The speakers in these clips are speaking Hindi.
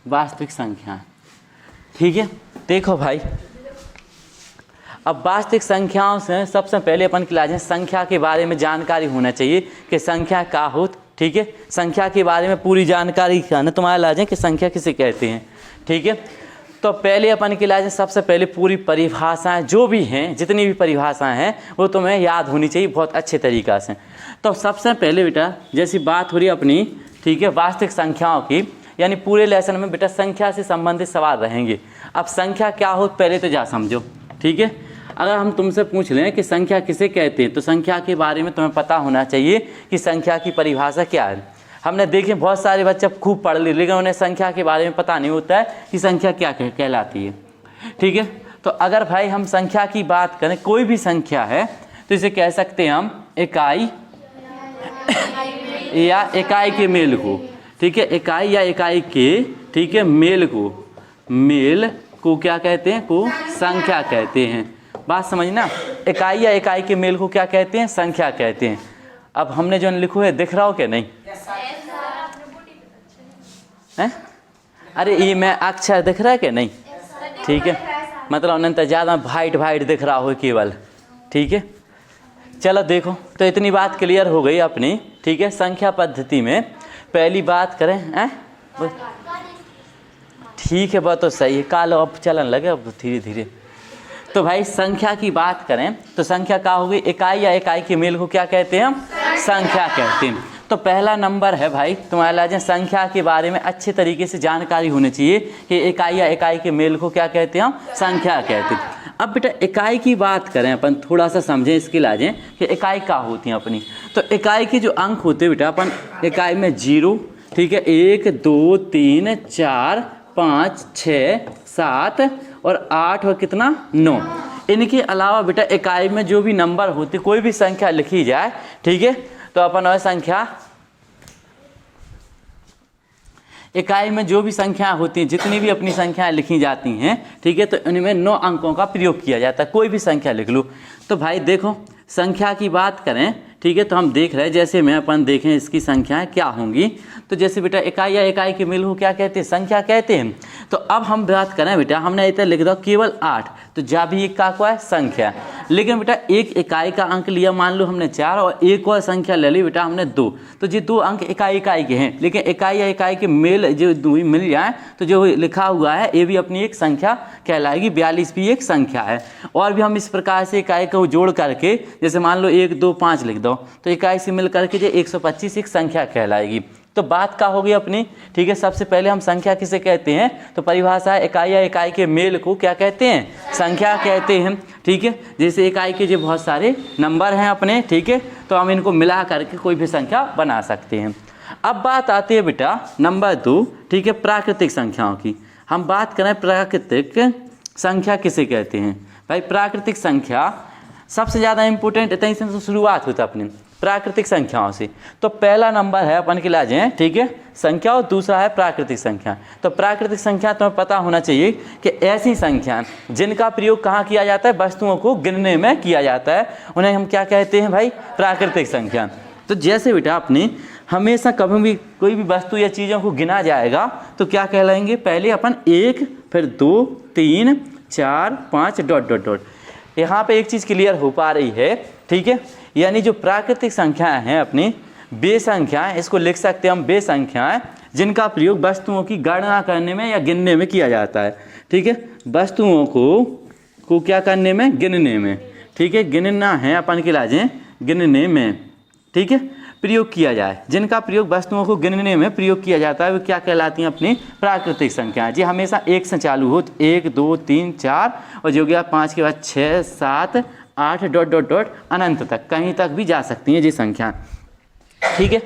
वास्तविक संख्या। ठीक है, देखो भाई, अब वास्तविक संख्याओं से सबसे पहले अपन क्लास में संख्या के बारे में जानकारी होना चाहिए कि संख्या क्या हो। ठीक है, संख्या के बारे में पूरी जानकारी खाना तुम्हारा लाज है कि संख्या किसे कहते हैं। ठीक है, तो पहले अपन की लाज सबसे पहले पूरी परिभाषाएं जो भी हैं, जितनी भी परिभाषाएं हैं वो तुम्हें याद होनी चाहिए बहुत अच्छे तरीक़ा से। तो सबसे पहले बेटा जैसी बात हो रही है अपनी, ठीक है, वास्तविक संख्याओं की, यानी पूरे लेसन में बेटा संख्या से संबंधित सवाल रहेंगे। अब संख्या क्या हो पहले तो जा समझो। ठीक है, अगर हम तुमसे पूछ लें कि संख्या किसे कहते हैं तो संख्या के बारे में तुम्हें पता होना चाहिए कि संख्या की परिभाषा क्या है। हमने देखे बहुत सारे बच्चे खूब पढ़ लिए लेकिन उन्हें संख्या के बारे में पता नहीं होता है कि संख्या क्या कहलाती है। ठीक है, तो अगर भाई हम संख्या की बात करें, कोई भी संख्या है तो इसे कह सकते हैं हम इकाई या इकाई के मेल को। ठीक है, इकाई या इकाई के, ठीक है, मेल को क्या कहते हैं, को संख्या कहते हैं। बात समझना, इकाई या इकाई के मेल को क्या कहते हैं, संख्या कहते हैं। अब हमने जो लिखो है दिख रहा हो क्या नहीं है? अरे ये मैं अक्षर दिख रहा है क्या नहीं? ठीक है, मतलब उन्हें ज़्यादा वाइट दिख रहा हो केवल। ठीक है, चलो देखो, तो इतनी बात क्लियर हो गई अपनी। ठीक है, संख्या पद्धति में पहली बात करें हैं, ठीक है, बात तो सही है, कालो अब चलन लगे अब धीरे धीरे। तो भाई संख्या की बात करें तो संख्या क्या होगी, इकाई या इकाई के मेल को क्या कहते हैं हम, संख्या कहते हैं। तो पहला नंबर है भाई तुम्हारे लाजे संख्या के बारे में अच्छे तरीके से जानकारी होनी चाहिए कि इकाई या इकाई के मेल को क्या कहते हैं हम, संख्या कहते हैं। अब बेटा इकाई की बात करें अपन, थोड़ा सा समझें इसकी लाजें कि इकाई क्या होती है अपनी। तो इकाई के जो अंक होते हैं बेटा, अपन इकाई में 0, ठीक है, 1 2 3 4 5 6 7 और 8 और कितना 9। इनके अलावा बेटा इकाई में जो भी नंबर होते, कोई भी संख्या लिखी जाए, ठीक है, तो अपन वह संख्या, इकाई में जो भी संख्या होती हैं, जितनी भी अपनी संख्याएं लिखी जाती हैं, ठीक है, तो इनमें 9 अंकों का प्रयोग किया जाता है। कोई भी संख्या लिख लो। तो भाई देखो संख्या की बात करें, ठीक है, तो हम देख रहे हैं जैसे में अपन देखें इसकी संख्याएं क्या होंगी। तो जैसे बेटा इकाई या इकाई के मेल को क्या कहते हैं, संख्या कहते हैं। तो अब हम बात करें बेटा, हमने इतना लिख दो केवल 8, तो जा भी एक का है संख्या। लेकिन बेटा एक इकाई का अंक लिया, मान लो हमने 4, और एक और संख्या ले ली बेटा हमने 2, तो ये 2 अंक इकाई के हैं। लेकिन इकाई या इकाई के मेल जो मिल जाए तो जो लिखा हुआ है ये भी अपनी एक संख्या कहलाएगी। 42 भी एक संख्या है। और भी हम इस प्रकार से इकाई को जोड़ करके, जैसे मान लो 1 2 5 लिख दो, तो इकाई से मिल करके जो 125 एक संख्या कहलाएगी। तो बात क्या होगी अपनी, ठीक है, सबसे पहले हम संख्या किसे कहते हैं, तो परिभाषा है इकाई या इकाई के मेल को क्या कहते हैं, संख्या कहते हैं। ठीक है, जैसे इकाई के जो बहुत सारे नंबर हैं अपने, ठीक है, तो हम इनको मिला करके कोई भी संख्या बना सकते हैं। अब बात आती है बेटा नंबर 2, ठीक है, प्राकृतिक संख्याओं की। हम बात करें प्राकृतिक संख्या किसे कहते हैं। भाई प्राकृतिक संख्या सबसे ज़्यादा इम्पोर्टेंट इतनी से शुरुआत होता है अपनी प्राकृतिक संख्याओं से। तो पहला नंबर है अपन के लाज है, ठीक है, संख्या, और दूसरा है प्राकृतिक संख्या। तो प्राकृतिक संख्या तुम्हें पता होना चाहिए कि ऐसी संख्या जिनका प्रयोग कहाँ किया जाता है, वस्तुओं को गिनने में किया जाता है, उन्हें हम क्या कहते हैं भाई, प्राकृतिक संख्या। तो जैसे बेटा अपने हमेशा कभी भी कोई भी वस्तु या चीज़ों को गिना जाएगा तो क्या कहलाएंगे, पहले अपन 1 फिर 2 3 4 5 डॉट डॉट डॉट। यहाँ पे एक चीज़ क्लियर हो पा रही है, ठीक है, यानी जो प्राकृतिक संख्याएं हैं अपनी वे संख्याएं, इसको लिख सकते हैं हम वे संख्याएं जिनका प्रयोग वस्तुओं की गणना करने में या गिनने में किया जाता है। ठीक है, वस्तुओं को क्या करने में, गिनने में। ठीक है, गिनना है अपन की लाजें, गिनने में, ठीक है, प्रयोग किया जाए, जिनका प्रयोग वस्तुओं को गिनने में प्रयोग किया जाता है, वो क्या कहलाती हैं, अपनी प्राकृतिक संख्याएं। जी हमेशा 1 से चालू हो, 1 2 3 4 और जो गया 5 के बाद 6 7 8 डॉट डॉट डॉट अनंत तक, कहीं तक भी जा सकती हैं जी संख्या। ठीक है,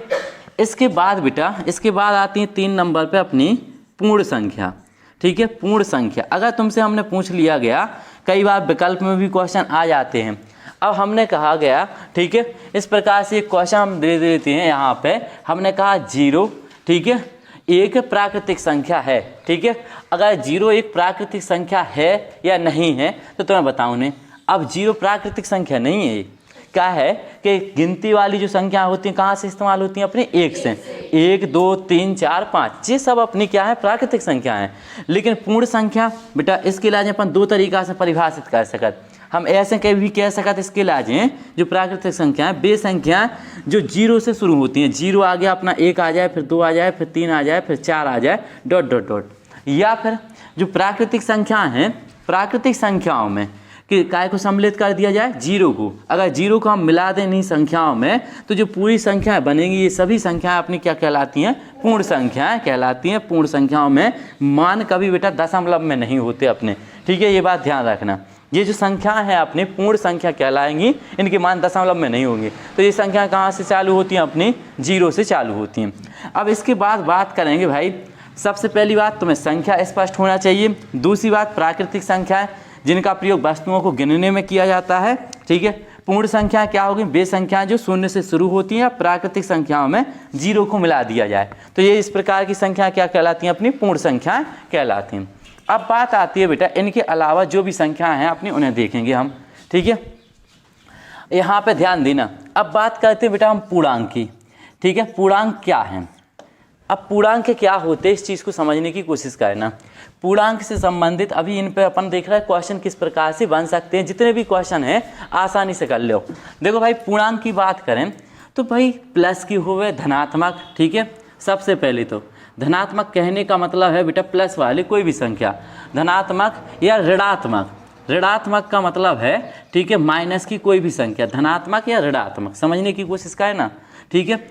इसके बाद बेटा, इसके बाद आती हैं 3 नंबर पे अपनी पूर्ण संख्या। ठीक है, पूर्ण संख्या अगर तुमसे हमने पूछ लिया गया, कई बार विकल्प में भी क्वेश्चन आ जाते हैं। अब हमने कहा गया, ठीक है, इस प्रकार से एक क्वेश्चन हम दे देते हैं यहाँ पे, हमने कहा 0, ठीक है, एक प्राकृतिक संख्या है। ठीक है, अगर 0 एक प्राकृतिक संख्या है या नहीं है तो तुम्हें बताऊँ नहीं। अब 0 प्राकृतिक संख्या नहीं है, क्या है कि गिनती वाली जो संख्या होती हैं कहाँ से इस्तेमाल होती हैं, अपने 1 से। 1 2 3 4 5 ये सब अपनी क्या है, प्राकृतिक संख्या है। लेकिन पूर्ण संख्या बेटा इसके इलाज अपन दो तरीका से परिभाषित कर सकत। हम ऐसे कभी भी कह सकते इसके इलाज जो प्राकृतिक संख्या है वे संख्या जो 0 से शुरू होती हैं। 0 आ गया अपना 1 आ जाए, फिर 2 आ जाए, फिर 3 आ जाए, फिर 4 आ जाए, डॉट डॉट डॉट। या फिर जो प्राकृतिक संख्या हैं, प्राकृतिक संख्याओं में कि काय को सम्मिलित कर दिया जाए, 0 को। अगर 0 को हम मिला दें इन्हीं संख्याओं में तो जो पूरी संख्याएं बनेंगी ये सभी संख्याएं अपनी क्या कहलाती हैं, पूर्ण संख्याएं कहलाती हैं। पूर्ण संख्याओं में मान कभी बेटा दशमलव में नहीं होते अपने, ठीक है, ये बात ध्यान रखना। ये जो संख्या है अपनी पूर्ण संख्या कहलाएंगी, इनके मान दशमलव में नहीं होंगे। तो ये संख्या कहाँ से चालू होती हैं, अपनी 0 से चालू होती हैं। अब इसके बाद बात करेंगे भाई, सबसे पहली बात तुम्हें संख्या स्पष्ट होना चाहिए। दूसरी बात प्राकृतिक संख्या है जिनका प्रयोग वस्तुओं को गिनने में किया जाता है, ठीक है। पूर्ण संख्या क्या होगी, वे संख्याएं जो 0 से शुरू होती हैं, प्राकृतिक संख्याओं में 0 को मिला दिया जाए तो ये इस प्रकार की संख्या क्या कहलाती हैं, अपनी पूर्ण संख्याएं कहलाती हैं। अब बात आती है बेटा इनके अलावा जो भी संख्याएं हैं अपनी उन्हें देखेंगे हम, ठीक है, यहाँ पे ध्यान देना। अब बात करते हैं बेटा हम पूर्णांक की, ठीक है। पूर्णांक क्या है, अब पूर्णांक क्या होते हैं इस चीज़ को समझने की कोशिश करना। पूर्णांक से संबंधित अभी इन पे अपन देख रहे हैं क्वेश्चन किस प्रकार से बन सकते हैं, जितने भी क्वेश्चन हैं आसानी से कर लो। देखो भाई पूर्णांक की बात करें तो भाई प्लस की हुए धनात्मक, ठीक है। सबसे पहले तो धनात्मक कहने का मतलब है बेटा प्लस वाली कोई भी संख्या, धनात्मक या ऋणात्मक। ऋणात्मक का मतलब है, ठीक है, माइनस की कोई भी संख्या, धनात्मक या ऋणात्मक, समझने की कोशिश करें ना, ठीक है।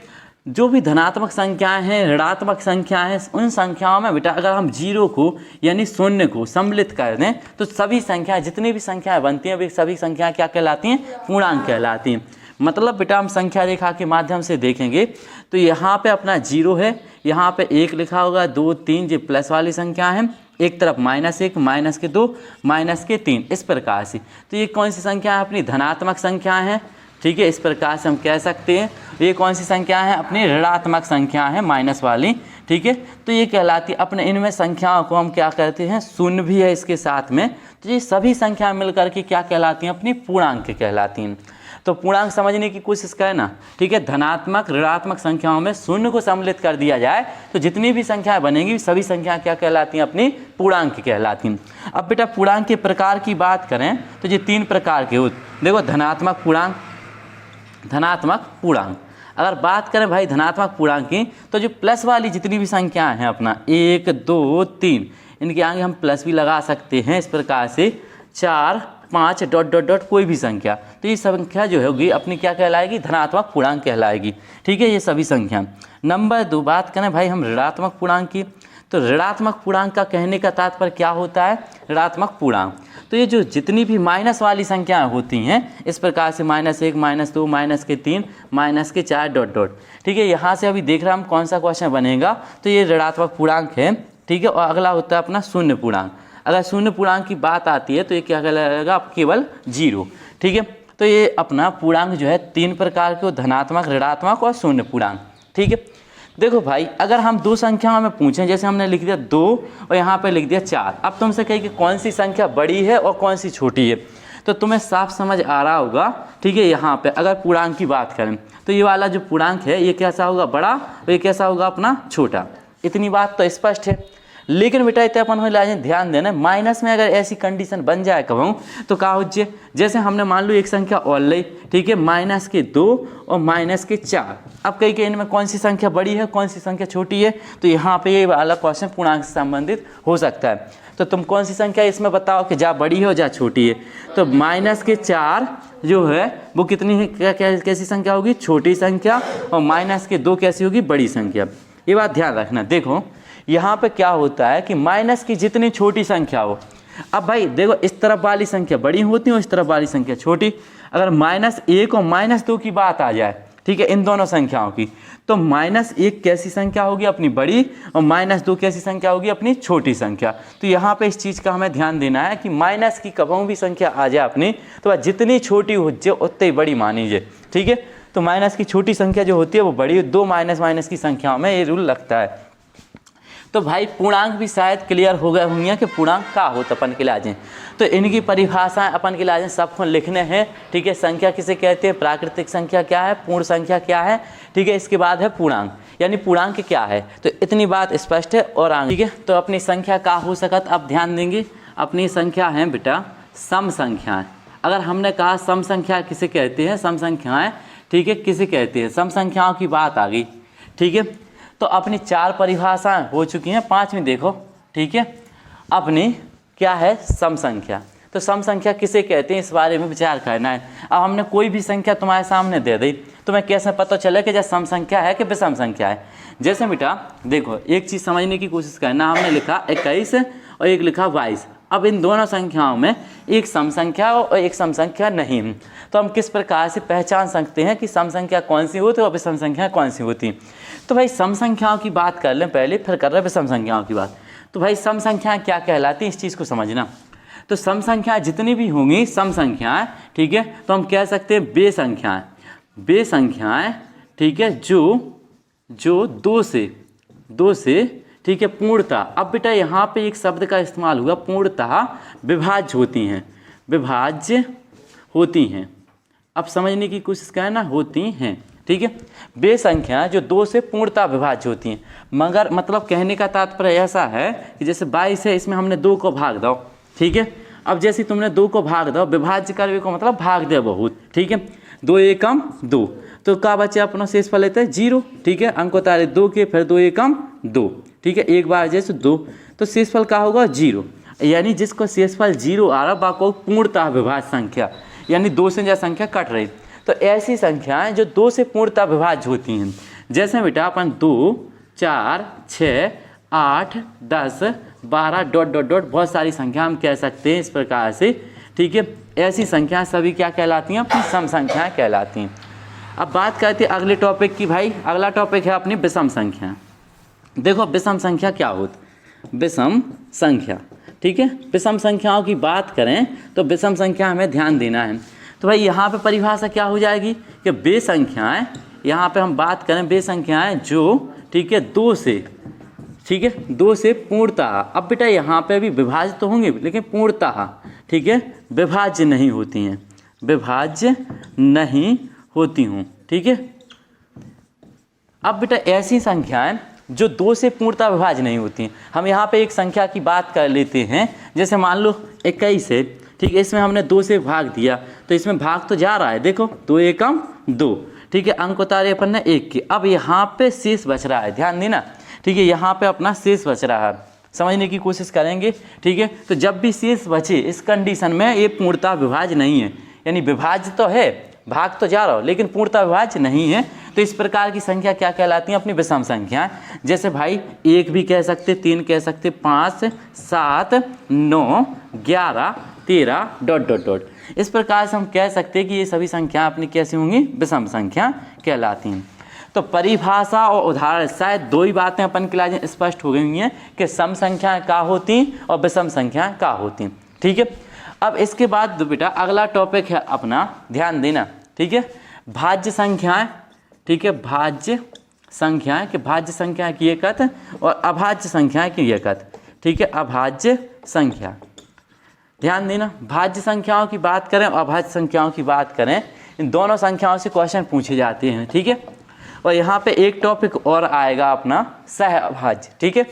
जो भी धनात्मक संख्याएं हैं, ऋणात्मक संख्याएं हैं, उन संख्याओं में बेटा अगर हम 0 को यानी 0 को सम्मिलित कर दें तो सभी संख्याएं, जितनी भी संख्याएं बनती हैं वे सभी संख्याएं क्या कहलाती हैं, पूर्णांक कहलाती हैं। मतलब बेटा हम संख्या रेखा के माध्यम से देखेंगे तो यहाँ पे अपना 0 है, यहाँ पे 1 लिखा होगा, 2 3 ये प्लस वाली संख्या है, एक तरफ -1 -2 -3 इस प्रकार से। तो ये कौन सी संख्या है, अपनी धनात्मक संख्याएं हैं, ठीक है। इस प्रकार से हम कह सकते हैं ये कौन सी संख्या है, अपनी ऋणात्मक संख्या है, माइनस वाली, ठीक है। तो ये कहलाती है, अपने इनमें संख्याओं को हम क्या कहते हैं, शून्य भी है इसके साथ में, तो ये सभी संख्याएं मिलकर के क्या कहलाती हैं, अपनी पूर्णांक कहलाती हैं। तो पूर्णांक समझने की कोशिश करें ना, ठीक है। धनात्मक ऋणात्मक संख्याओं में 0 को सम्मिलित कर दिया जाए तो जितनी भी संख्याएं बनेंगी सभी संख्याएं क्या कहलाती हैं, अपनी पूर्णांक कहलाती हैं। अब बेटा पूर्णांक के प्रकार की बात करें तो ये 3 प्रकार के होते, देखो धनात्मक पूर्णांक, धनात्मक पूर्णांक। अगर बात करें भाई धनात्मक पूर्णांक की तो जो प्लस वाली जितनी भी संख्याएं हैं अपना 1 2 3 इनके आगे हम प्लस भी लगा सकते हैं, इस प्रकार से 4 5 डॉट डॉट डॉट कोई भी संख्या, तो ये संख्या जो होगी अपनी क्या कहलाएगी, धनात्मक पूर्णांक कहलाएगी, ठीक है। ये सभी संख्या। नंबर 2 बात करें भाई हम ऋणात्मक पूर्णांक की, तो ऋणात्मक पूर्णांक का कहने का तात्पर्य क्या होता है, ऋणात्मक पूर्णांक तो ये जो जितनी भी माइनस वाली संख्याएं होती हैं इस प्रकार से -1 -2 -3 -4 डॉट डॉट, ठीक है। यहाँ से अभी देख रहे हैं हम कौन सा क्वेश्चन बनेगा, तो ये ऋणात्मक पूर्णांक है, ठीक है। और अगला होता है अपना शून्य पूर्णांक। अगर शून्य पूर्णांक की बात आती है तो ये क्या कहलाएगा, केवल 0, ठीक है। तो ये अपना पूर्णांक जो है 3 प्रकार के, धनात्मक ऋणात्मक और शून्य पूर्णांक, ठीक है। देखो भाई अगर हम 2 संख्याओं में पूछें, जैसे हमने लिख दिया 2 और यहाँ पे लिख दिया 4, अब तुमसे कही कि कौन सी संख्या बड़ी है और कौन सी छोटी है, तो तुम्हें साफ समझ आ रहा होगा, ठीक है। यहाँ पे अगर पूर्णांक की बात करें तो ये वाला जो पूर्णांक है ये कैसा होगा, बड़ा, और ये कैसा होगा, अपना छोटा। इतनी बात तो स्पष्ट है। लेकिन बेटा इतना अपन ध्यान देना, माइनस में अगर ऐसी कंडीशन बन जाए कहूँ तो क्या हो जाए, जैसे हमने मान लो एक संख्या और ली, ठीक है, -2 और -4। अब कहीं के इनमें कौन सी संख्या बड़ी है, कौन सी संख्या छोटी है, तो यहाँ पे ये वाला क्वेश्चन पूर्णांक से संबंधित हो सकता है। तो तुम कौन सी संख्या इसमें बताओ कि जा बड़ी है और जा छोटी है, तो -4 जो है वो कितनी है, कैसी संख्या होगी, छोटी संख्या, और -2 कैसी होगी, बड़ी संख्या। ये बात ध्यान रखना। देखो यहाँ पे क्या होता है कि माइनस की जितनी छोटी संख्या हो, अब भाई देखो इस तरफ वाली संख्या बड़ी होती है और इस तरफ वाली संख्या छोटी। अगर -1 और -2 की बात आ जाए, ठीक है, इन दोनों संख्याओं की, तो -1 कैसी संख्या होगी, अपनी बड़ी, और -2 कैसी संख्या होगी, अपनी छोटी संख्या। तो यहाँ पे इस चीज़ का हमें ध्यान देना है कि माइनस की कभी भी संख्या आ जाए अपनी, तो वह जितनी छोटी हो जाए उतनी ही बड़ी मानीजिए, ठीक है। तो माइनस की छोटी संख्या जो होती है वो बड़ी, 2 माइनस की संख्याओं में ये रूल लगता है। तो भाई पूर्णांक भी शायद क्लियर हो गए होंगे कि पूर्णांक का होता अपन के लिए आ जाए। तो इनकी परिभाषाएं अपन के लिए आ जाए, सबको लिखने हैं, ठीक है। संख्या किसे कहते हैं, प्राकृतिक संख्या क्या है, पूर्ण संख्या क्या है, ठीक है। इसके बाद है पूर्णांक, यानी पूर्णांक क्या है। तो इतनी बात स्पष्ट है। और आगे, ठीक है। तो अपनी संख्या का हो सकत, अब ध्यान देंगे, अपनी संख्या है बेटा सम संख्याएं। अगर हमने कहा सम संख्या किसे कहते हैं, सम संख्याएं, ठीक है, किसे कहते हैं, सम संख्याओं की बात आ गई, ठीक है। तो अपनी 4 परिभाषाएं हो चुकी हैं, 5वीं देखो, ठीक है। अपनी क्या है, सम संख्या। तो सम संख्या किसे कहते हैं, इस बारे में विचार करना है। अब हमने कोई भी संख्या तुम्हारे सामने दे दी, तुम्हें कैसे पता चले कि यह सम संख्या है कि विषम संख्या है। जैसे बेटा देखो, एक चीज़ समझने की कोशिश करना, हमने लिखा 21 और एक लिखा 22। अब इन दोनों संख्याओं में एक सम संख्या और एक सम संख्या नहीं है, तो हम किस प्रकार से पहचान सकते हैं कि सम संख्या कौन सी होती है और विषम संख्या कौन सी होती है। तो भाई सम संख्याओं की बात कर लें पहले, फिर कर रहे हैं विषम संख्याओं की बात। तो भाई सम संख्याएं क्या कहलाती हैं, इस चीज़ को समझना। तो सम संख्याएं जितनी भी होंगी सम संख्याएं, ठीक है, तो हम कह सकते हैं बे संख्याएं, बे संख्याएं, ठीक है, जो दो से ठीक है पूर्णतः। अब बेटा यहाँ पे एक शब्द का इस्तेमाल हुआ, पूर्णतः विभाज्य होती हैं, विभाज्य होती हैं। अब समझने की कोशिश करना, होती हैं, ठीक है। वे संख्या जो 2 से पूर्णतः विभाज्य होती हैं। मगर मतलब कहने का तात्पर्य ऐसा है कि जैसे 22 है, इसमें हमने 2 को भाग दो, ठीक है। अब जैसे तुमने 2 को भाग दो, विभाज्य करने को मतलब भाग दे बहुत, ठीक है। 2 एकम 2, तो क्या बचे अपना शेषफल लेते हैं 0, ठीक है। अंक उतारे 2 के, फिर 2 एकम 2, ठीक है। एक बार जैसे 2, तो शेषफल क्या होगा 0, यानी जिसको शेषफल 0 आ रहा बा को पूर्णतः विभाज्य संख्या, यानी 2 से ज्यादा संख्या कट रही। तो ऐसी संख्याएं जो 2 से पूर्णतः विभाज्य होती हैं, जैसे बेटा अपन 2, 4, 6, 8, 10, 12 ... बहुत सारी संख्या हम कह सकते हैं इस प्रकार से, ठीक है। ऐसी संख्याएं सभी क्या कहलाती हैं, अपनी सम संख्याएं कहलाती हैं। अब बात करते हैं अगले टॉपिक की। भाई अगला टॉपिक है अपनी विषम संख्या। देखो विषम संख्या क्या होती, विषम संख्या, ठीक है। विषम संख्याओं की बात करें तो विषम संख्या हमें ध्यान देना है। तो भाई यहाँ पे परिभाषा क्या हो जाएगी कि वे संख्याएं, यहाँ पे हम बात करें वे संख्याएं जो, ठीक है, 2 से, ठीक है, 2 से पूर्णतः। अब बेटा यहाँ पे भी विभाज्य तो होंगे लेकिन पूर्णतः, ठीक है, विभाज्य नहीं होती हैं, विभाज्य नहीं होती हूँ, ठीक है। अब बेटा ऐसी संख्याएं जो 2 से पूर्णतः विभाज्य नहीं होती हैं, हम यहाँ पे एक संख्या की बात कर लेते हैं। जैसे मान लो 21 है, ठीक है, इसमें हमने 2 से भाग दिया, तो इसमें भाग तो जा रहा है, देखो 2 एकम 2, ठीक है। अंक उतारे अपन ने 1 के। अब यहाँ पे शेष बच रहा है, ध्यान देना, ठीक है, यहाँ पे अपना शेष बच रहा है, समझने की कोशिश करेंगे, ठीक है। तो जब भी शेष बचे इस कंडीशन में ये पूर्णतः विभाज्य नहीं है, यानी विभाज्य तो है, भाग तो जा रहा हो लेकिन पूर्णतः विभाज्य नहीं है। तो इस प्रकार की संख्या क्या कहलाती हैं, अपनी विषम संख्या। जैसे भाई 1 भी कह सकते, 3 कह सकते, 5, 7, 9, 11, 13 ... इस प्रकार से हम कह सकते हैं कि ये सभी संख्या अपनी कैसी होंगी, विषम संख्या कहलाती हैं। तो परिभाषा और उदाहरण शायद 2 ही बातें अपन के लिए स्पष्ट हो गई हैं कि सम संख्याएं क्या होती और विषम संख्याएं क्या होती, ठीक है। अब इसके बाद बेटा अगला टॉपिक है अपना, ध्यान देना, ठीक है, भाज्य संख्याएं, ठीक है, भाज्य संख्याएं कि भाज्य संख्या की एकत और अभाज्य संख्याएं की एकत, ठीक है, अभाज्य संख्या। ध्यान देना, भाज्य संख्याओं की बात करें और अभाज्य संख्याओं की बात करें, इन दोनों संख्याओं से क्वेश्चन पूछे जाते हैं, ठीक है। और यहाँ पे एक टॉपिक और आएगा अपना सह अभाज्य, ठीक है।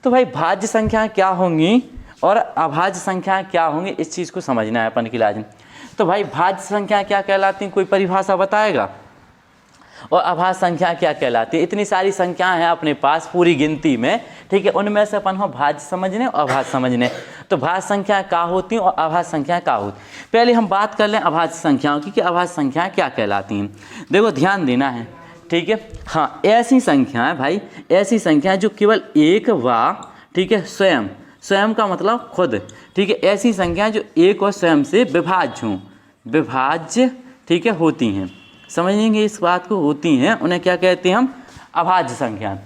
तो भाई भाज्य संख्याएं क्या होंगी और अभाज्य संख्याएं क्या होंगी, इस चीज़ को समझना है अपन की लाजिम। तो भाई भाज्य संख्याएं क्या कहलाती हैं, कोई परिभाषा बताएगा, और अभाज्य संख्या क्या कहलाती है। इतनी सारी संख्याएं हैं अपने पास पूरी गिनती में, ठीक है, उनमें से अपन हो भाज्य समझने और अभाज्य समझने। तो भाज्य संख्याएं क्या होती हैं और अभाज्य संख्याएं क्या होती, पहले हम बात कर लें अभाज्य संख्याओं की कि अभाज्य संख्याएं क्या कहलाती हैं। देखो ध्यान देना है, ठीक है, हाँ, ऐसी संख्याएं भाई, ऐसी संख्याएं जो केवल एक व, ठीक है, स्वयं का मतलब खुद, ठीक है, ऐसी संख्याएं जो एक और स्वयं से विभाज्य हों, विभाज्य, ठीक है, होती हैं, समझेंगे इस बात को, होती हैं, उन्हें क्या कहते हैं हम, अभाज्य संख्याएं,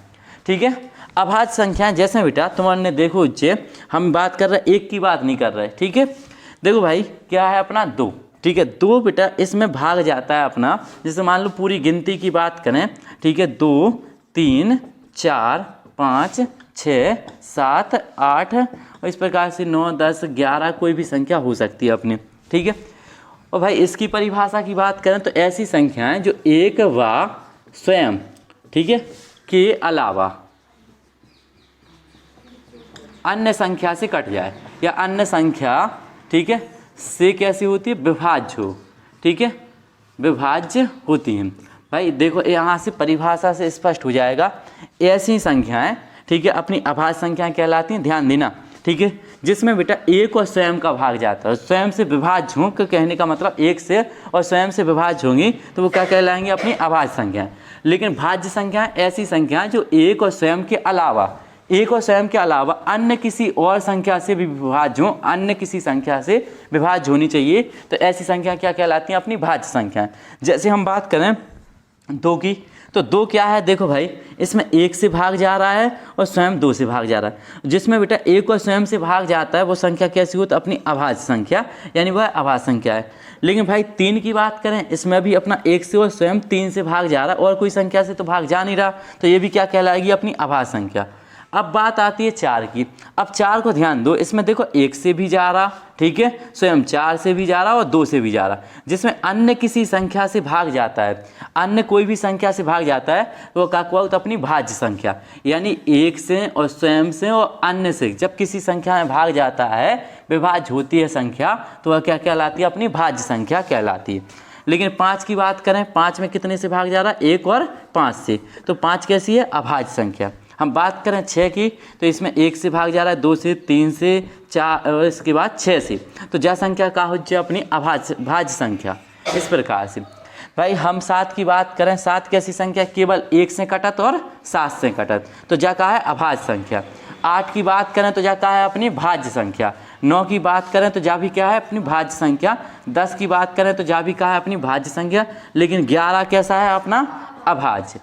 ठीक है। अभाज्य संख्याएं जैसे बेटा तुम्हारे देखो, जे हम बात कर रहे हैं, एक की बात नहीं कर रहे, ठीक है। देखो भाई क्या है अपना 2, ठीक है, 2 बेटा इसमें भाग जाता है अपना, जैसे मान लो पूरी गिनती की बात करें, ठीक है, 2, 3, 4, 5, 6, 7, 8 और इस प्रकार से 9, 10, 11 कोई भी संख्या हो सकती है अपने, ठीक है। और भाई इसकी परिभाषा की बात करें तो ऐसी संख्याएं जो एक व स्वयं, ठीक है, के अलावा अन्य संख्या से कट जाए या अन्य संख्या, ठीक है, से कैसी होती है, विभाज्य हो, ठीक है, विभाज्य होती हैं। भाई देखो यहाँ से परिभाषा से स्पष्ट हो जाएगा, ऐसी संख्याएं, ठीक है, अपनी अभाज्य संख्याएं कहलाती हैं, ध्यान देना, ठीक है, जिसमें बेटा एक और स्वयं का भाग जाता है। स्वयं से विभाज्य हों, कहने का मतलब एक से और स्वयं से विभाज्य होंगी तो वो क्या कहलाएंगे, अपनी अभाज्य संख्याएं। लेकिन भाज्य संख्याएं ऐसी संख्याएं जो एक और स्वयं के अलावा, एक और स्वयं के अलावा अन्य किसी और संख्या से भी विभाज्य हो, अन्य किसी संख्या से विभाज्य होनी चाहिए, तो ऐसी संख्या क्या कहलाती हैं, अपनी भाज्य संख्याएं। जैसे हम बात करें 2 की, तो 2 क्या है, देखो भाई इसमें 1 से भाग जा रहा है और स्वयं 2 से भाग जा रहा है। जिसमें बेटा 1 और स्वयं से भाग जाता है वो संख्या कैसी हो, तो अपनी अभाज्य संख्या, यानी वह अभाज्य संख्या है। लेकिन भाई 3 की बात करें, इसमें भी अपना 1 से और स्वयं 3 से भाग जा रहा है और कोई संख्या से तो भाग जा नहीं रहा, तो ये भी क्या कहलाएगी, अपनी अभाज्य संख्या। अब बात आती है 4 की। अब 4 को ध्यान दो, इसमें देखो 1 से भी जा रहा, ठीक है, स्वयं 4 से भी जा रहा और 2 से भी जा रहा। जिसमें अन्य किसी संख्या से भाग जाता है, अन्य कोई भी संख्या से भाग जाता है तो वो क्या हुआ, तो अपनी भाज्य संख्या, यानी 1 से और स्वयं से और अन्य से जब किसी संख्या में भाग जाता है, विभाज्य होती है संख्या, तो वह क्या कहलाती है, अपनी भाज्य संख्या कहलाती है। लेकिन 5 की बात करें, 5 में कितने से भाग जा रहा है, 1 और 5 से, तो 5 कैसी है, अभाज्य संख्या। हम बात करें 6 की, तो इसमें 1 से भाग जा रहा है, 2 से, 3 से, 4 और इसके बाद 6 से, तो जा संख्या का हो जाए अपनी भाज्य संख्या। इस प्रकार से भाई हम 7 की बात करें, 7 कैसी संख्या, केवल 1 से कटत और 7 से कटत, तो जा का है अभाज्य संख्या। 8 की बात करें तो जा का है अपनी भाज्य संख्या। 9 की बात करें तो जा भी क्या है, अपनी भाज्य संख्या। 10 की बात करें तो जा भी क्या है, अपनी भाज्य संख्या। लेकिन 11 कैसा है, अपना अभाज्य।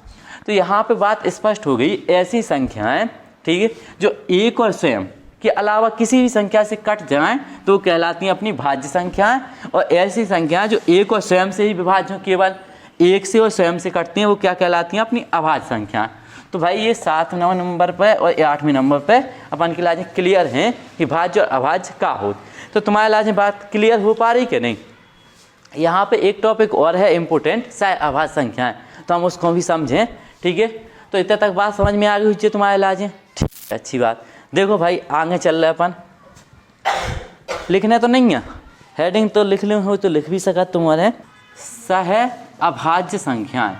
तो यहाँ पे बात स्पष्ट हो गई, ऐसी संख्याएं, ठीक है, जो एक और स्वयं के अलावा किसी भी संख्या से कट जाएं तो कहलाती हैं अपनी भाज्य संख्याएं, और ऐसी संख्याएं जो एक और स्वयं से ही विभाज्य हो, केवल 1 से और स्वयं से कटती हैं, वो क्या कहलाती हैं, अपनी अभाज्य संख्याएं। तो भाई ये 7वें नंबर पर और 8वें नंबर पर अपन की लाजें क्लियर हैं कि भाज्य और अभाज्य का हो। तो तुम्हारे लाजें बात क्लियर हो पा रही कि नहीं। यहाँ पे एक टॉपिक और है इम्पोर्टेंट, सह अभाज्य संख्याएं, तो हम उसको भी समझें, ठीक है। तो इतने तक बात समझ में आ गई हुई तुम्हारे लाजें, ठीक, अच्छी बात। देखो भाई आगे चल रहे अपन, लिखना तो नहीं है, हेडिंग तो लिख लो हो तो लिख भी सका तुम्हारे, सह अभाज्य संख्याएं।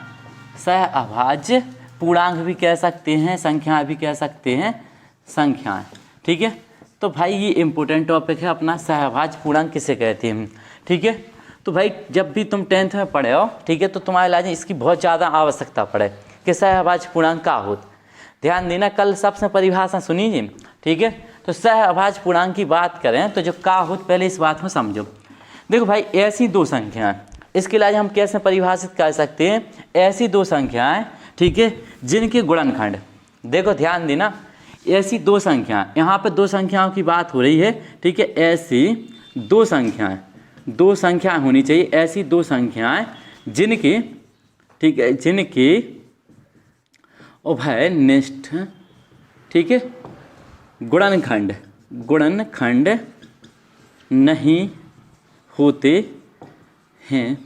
सह अभाज्य पूर्णांक भी कह सकते हैं, संख्याएं भी कह सकते हैं, संख्याएं, ठीक है। तो भाई ये इंपॉर्टेंट टॉपिक है अपना, सह अभाज्य पूर्णांक किसे कहते हैं, ठीक है। तो भाई जब भी तुम 10th में पढ़े हो, ठीक है, तो तुम्हारे लाजें इसकी बहुत ज़्यादा आवश्यकता पड़े कि सह अभाज्य पूर्णांक का होता। ध्यान देना, कल सबसे परिभाषा सुनी जी, ठीक है। तो सह अभाज्य पूर्णांक की बात करें तो जो का होता, पहले इस बात को समझो। देखो भाई ऐसी दो संख्याएं, इसके लिए हम कैसे परिभाषित कर सकते हैं, ऐसी दो संख्याएं, ठीक है, जिनके गुणनखंड, देखो ध्यान देना, ऐसी दो संख्याएं, यहाँ पर दो संख्याओं की बात हो रही है, ठीक है। ऐसी दो संख्याएं, दो संख्याएं होनी चाहिए, ऐसी दो संख्याएं जिनकी, ठीक है, जिनकी उभयनिष्ठ, ठीक है, गुणनखंड नहीं होते हैं,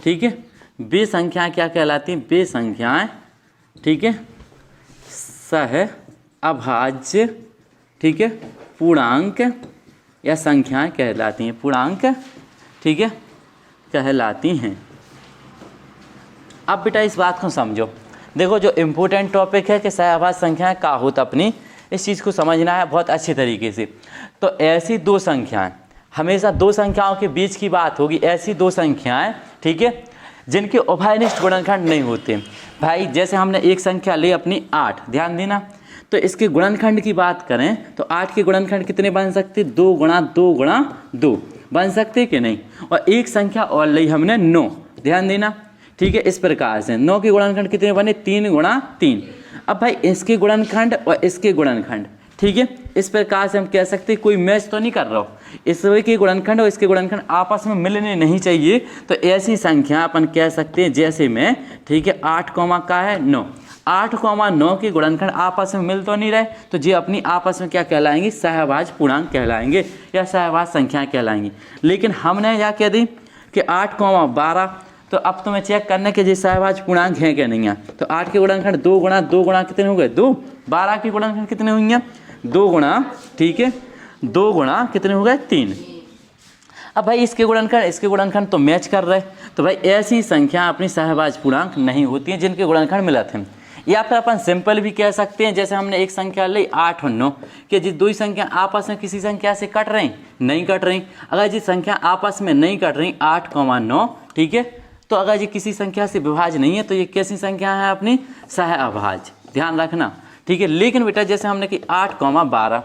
ठीक है। वे संख्याएं क्या कहलाती हैं, वे संख्याएं, ठीक है, सह अभाज्य, ठीक है, पूर्णांक या संख्याएं कहलाती हैं, पूर्णांक, ठीक है, कहलाती हैं। अब बेटा इस बात को समझो, देखो जो इम्पोर्टेंट टॉपिक है कि सह अभाज्य संख्याएं का होता अपनी, इस चीज़ को समझना है बहुत अच्छी तरीके से। तो ऐसी दो संख्याएं, हमेशा दो संख्याओं के बीच की बात होगी, ऐसी दो संख्याएं, ठीक है, जिनके उभयनिष्ठ गुणनखंड नहीं होते। भाई जैसे हमने एक संख्या ली अपनी 8, ध्यान देना, तो इसके गुणनखंड की बात करें तो 8 के गुणनखंड कितने बन सकते, 2 गुणा 2 गुणा 2 बन सकते कि नहीं। और एक संख्या और ली हमने 9, ध्यान देना, ठीक है। इस प्रकार से 9 के गुणनखंड कितने बने, 3 गुणा 3। अब भाई इसके गुणनखंड और इसके गुणनखंड, ठीक है, इस प्रकार से हम कह सकते हैं कोई मैच तो नहीं कर रहा हो, इसके गुणनखंड और इसके गुणनखंड आपस में मिलने नहीं चाहिए। तो ऐसी संख्या अपन कह सकते हैं जैसे में, ठीक है, 8 का है 9, 8,9 के गुणनखंड आपस में मिल तो नहीं रहे, तो ये अपनी आपस में क्या कहलाएंगी, सहभाज्य पूर्णांक कहलाएंगे या सहभाज्य संख्याएं कहलाएंगी। लेकिन हमने क्या कह दी कि 8,12, तो अब तुम्हें चेक करने के जी सहभाज्य पूर्णांक हैं क्या नहीं है। तो 8 के गुणनखंड 2 गुणा कितने हो गए 2, 12 के गुणनखंड कितने हुई हैं 2 गुणा, ठीक है 2 गुणा कितने हो गए 3। अब भाई इसके गुणनखंड तो मैच कर रहे, तो भाई ऐसी संख्या अपनी सहभाज्य पूर्णांक नहीं होती हैं जिनके गुणनखंड मिलत हैं। या फिर अपन सिंपल भी कह सकते हैं, जैसे हमने एक संख्या ली 8 और 9 कि जी दो ही संख्या आपस में किसी संख्या से कट रही, नहीं कट रही। अगर जी संख्या आपस में नहीं कट रही 8,9, ठीक है, तो अगर जी किसी संख्या से विभाज्य नहीं है तो ये कैसी संख्या है अपनी सहअभाज्य, ध्यान रखना, ठीक है। लेकिन बेटा जैसे हमने कि 8,12,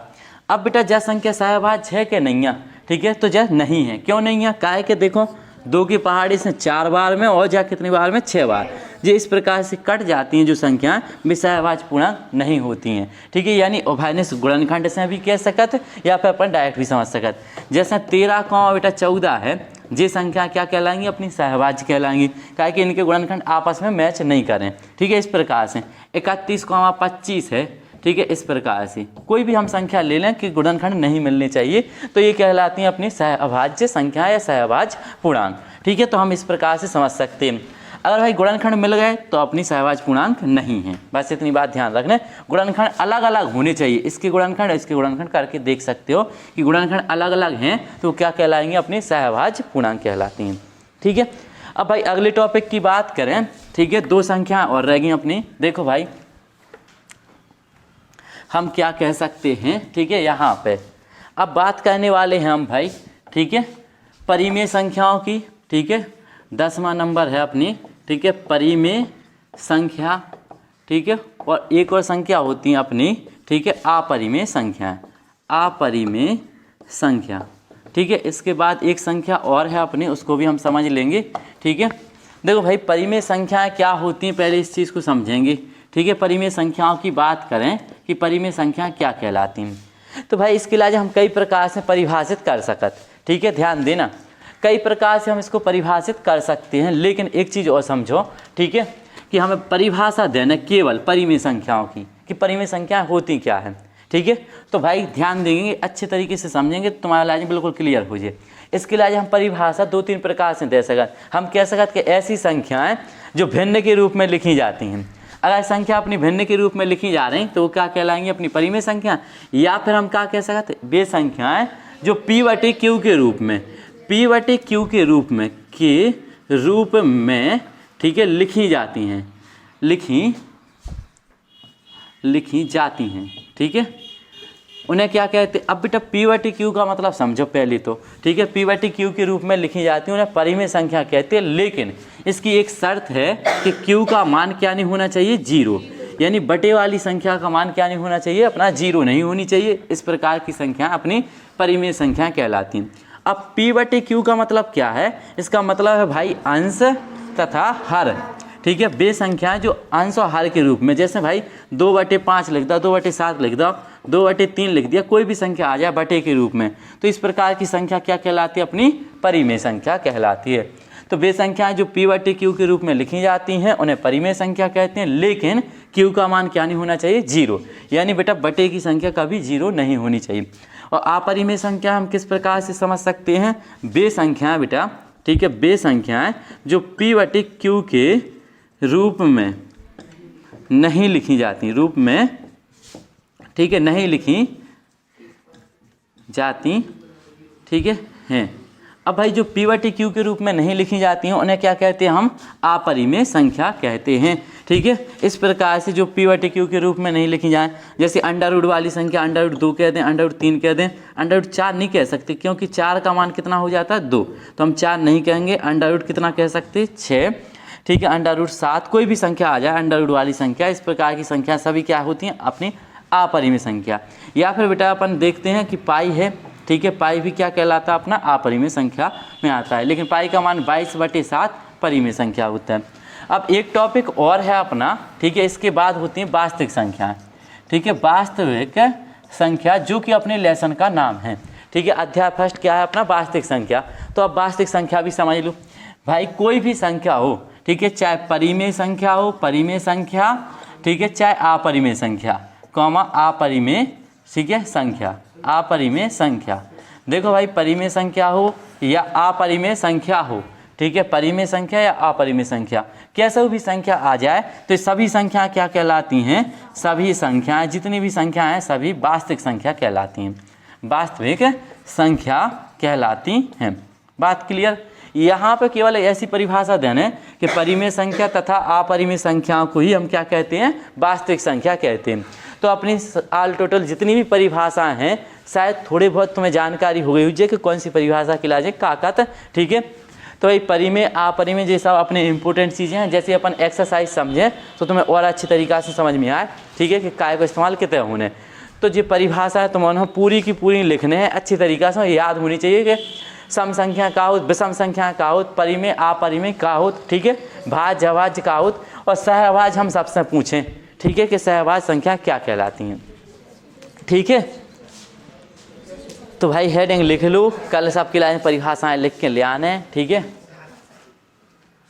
अब बेटा जय संख्या सहअभाज्य है कि नहीं है, ठीक है, तो जय नहीं है। क्यों नहीं है, काहे के देखो 2 की पहाड़ी से 4 बार में और जा कितनी बार में 6 बार, ये इस प्रकार से कट जाती हैं जो संख्याएं वे सहअभाज्य पूर्णांक नहीं होती हैं, ठीक है। यानी उभयनिष्ठ गुणनखंड से भी कह सकत या फिर अपन डायरेक्ट भी समझ सकत। जैसे 13, बेटा 14 है, ये संख्या क्या कहलाएंगी अपनी सहअभाज्य कहलाएंगी, काहे कि इनके गुणनखंड आपस में मैच नहीं करें, ठीक है। इस प्रकार से 31,25 है, ठीक है। इस प्रकार से कोई भी हम संख्या ले लें कि गुणनखंड नहीं मिलने चाहिए तो ये कहलाती हैं अपनी सहअभाज्य संख्या या सहअभाज्य पूर्णांक, ठीक है। तो हम इस प्रकार से समझ सकते हैं। अगर भाई गुणनखंड मिल गए तो अपनी सहअभाज्य पूर्णांक नहीं है, बस इतनी बात ध्यान रखना। गुणनखंड अलग अलग होने चाहिए, इसके गुणनखंड करके देख सकते हो कि गुणनखंड अलग अलग हैं तो क्या कहलाएंगे अपनी सहअभाज्य पूर्णांक कहलाती हैं, ठीक है। अब भाई अगले टॉपिक की बात करें, ठीक है, 2 संख्या और रह गई अपनी। देखो भाई हम क्या कह सकते हैं, ठीक है, यहाँ पे अब बात करने वाले हैं हम भाई, ठीक है, परिमेय संख्याओं की, ठीक है। 10वां नंबर है अपनी, ठीक है, परिमेय संख्या, ठीक है। और एक और संख्या होती है अपनी, ठीक है, अपरिमेय संख्या, अपरिमेय संख्या, ठीक है। इसके बाद एक संख्या और है अपनी, उसको भी हम समझ लेंगे, ठीक है। देखो भाई परिमेय संख्याएं क्या होती हैं, पहले इस चीज़ को समझेंगे, ठीक है। परिमेय संख्याओं की बात करें कि परिमेय संख्या क्या कहलाती हैं, तो भाई इसके लिए हम कई प्रकार से परिभाषित कर सकत, ठीक है, ध्यान देना, कई प्रकार से हम इसको परिभाषित कर सकते हैं। लेकिन एक चीज़ और समझो, ठीक है, कि हमें परिभाषा देना केवल परिमेय संख्याओं की कि परिमेय संख्या होती क्या है, ठीक है। तो भाई ध्यान देंगे, अच्छे तरीके से समझेंगे तो तुम्हारा इलाज बिल्कुल क्लियर हो जाए। इसके लिए हम परिभाषा 2-3 प्रकार से दे सकते। हम कह सकते कि ऐसी संख्याएं जो भिन्न के रूप में लिखी जाती हैं, अगर संख्या अपनी भिन्न के रूप में लिखी जा रही तो वो क्या कहलाएंगी अपनी परिमेय संख्या। या फिर हम क्या कह सकते, वे संख्याएं जो P/Q के रूप में, P/Q के रूप में, ठीक है, लिखी जाती हैं, लिखी जाती हैं, ठीक है, उन्हें क्या कहते हैं। अब बेटा P/Q का मतलब समझो पहले तो, ठीक है, P/Q के रूप में लिखी जाती है, उन्हें परिमेय संख्या कहते हैं। लेकिन इसकी एक शर्त है कि Q का मान क्या नहीं होना चाहिए, 0, यानी बटे वाली संख्या का मान क्या नहीं होना चाहिए अपना, 0 नहीं होनी चाहिए। इस प्रकार की संख्या अपनी परिमेय संख्या कहलाती हैं। अब P/Q का मतलब क्या है, इसका मतलब है भाई अंश तथा हर, ठीक है, वे संख्याएं जो अंश और हर के रूप में, जैसे भाई 2/5 लिख दो, 2/7 लिख दो, 2/3 लिख दिया, कोई भी संख्या आ जाए बटे के रूप में, तो इस प्रकार की संख्या क्या कहलाती है अपनी परिमेय संख्या कहलाती है। तो वे संख्याएं जो P/Q के रूप में लिखी जाती हैं उन्हें परिमेय संख्या कहते हैं। लेकिन Q का मान क्या नहीं होना चाहिए, 0, यानी बेटा बटे की संख्या कभी 0 नहीं होनी चाहिए। और अपरिमेय संख्या हम किस प्रकार से समझ सकते हैं, वे संख्याएं बेटा, ठीक है, वे संख्याएं जो P/Q के रूप में नहीं लिखी जाती, रूप में, ठीक है, नहीं लिखी जाती, ठीक है, हैं। अब भाई जो P/Q के रूप में नहीं लिखी जाती हैं उन्हें क्या कहते हैं, हम अपरिमेय संख्या कहते हैं, ठीक है। इस प्रकार से जो P/Q के रूप में नहीं लिखी जाए, जैसे अंडर वाली संख्या √2 कह दें, √3 कह दें, √4 नहीं कह सकते क्योंकि 4 का मान कितना हो जाता है 2, तो हम 4 नहीं कहेंगे। अंडर कितना कह सकते, 6, ठीक है, √7, कोई भी संख्या आ जाए अंडर वाली संख्या, इस प्रकार की संख्या सभी क्या होती हैं अपनी अपरिमेय संख्या। या फिर बेटा अपन देखते हैं कि पाई है, ठीक है, पाई भी क्या कहलाता है अपना अपरिमेय संख्या में आता है। लेकिन पाई का मान 22/7 परिमेय संख्या होता है। अब एक टॉपिक और है अपना, ठीक है, इसके बाद होती है वास्तविक संख्या, ठीक है, वास्तविक संख्या जो कि अपने लेसन का नाम है, ठीक है। अध्याय फर्स्ट क्या है अपना, वास्तविक संख्या। तो अब वास्तविक संख्या भी समझ लो भाई, कोई भी संख्या हो, ठीक है, चाहे परिमेय संख्या हो, परिमेय संख्या ठीक है, चाहे अपरिमेय संख्या, कॉमा अपरिमेय, ठीक है, संख्या, अपरिमेय संख्या। देखो भाई, परिमेय संख्या हो या अपरिमेय संख्या हो, ठीक है, परिमेय संख्या या अपरिमेय संख्या, कैसे भी संख्या आ जाए तो सभी संख्या क्या कहलाती हैं? सभी संख्याएं, जितनी भी संख्या हैं सभी वास्तविक संख्या कहलाती हैं, वास्तविक संख्या कहलाती हैं। बात क्लियर? यहाँ पे केवल ऐसी परिभाषा देना है कि परिमेय संख्या तथा अपरिमेय संख्याओं को ही हम क्या कहते हैं? वास्तविक संख्या कहते हैं। तो अपनी ऑल टोटल जितनी भी परिभाषाएं हैं शायद थोड़ी बहुत तुम्हें जानकारी हो गई हुई है कि कौन सी परिभाषा कहलाती है काकत, ठीक है। तो भाई परिमेय अपरिमेय ये सब अपने इंपॉर्टेंट चीज़ें हैं, जैसे अपन एक्सरसाइज समझें तो तुम्हें और अच्छी तरीक़ा से समझ में आए, ठीक है, कि काय को इस्तेमाल कितने होने। तो ये परिभाषा है तुम्हें पूरी की पूरी लिखने हैं, अच्छी तरीक़ा से याद होनी चाहिए कि सम संख्या का हो, विषम संख्या का हो, परिमेय अपरिमेय का हो, ठीक है, भाज्य अभाज्य का हो, और सहभाज्य हम सबसे पूछें, ठीक है, कि सहभाज्य संख्या क्या कहलाती हैं, ठीक है। तो भाई हेडिंग लिख लो, कल सबकी लाइन परिभाषाएं लिख के ले आने, ठीक है।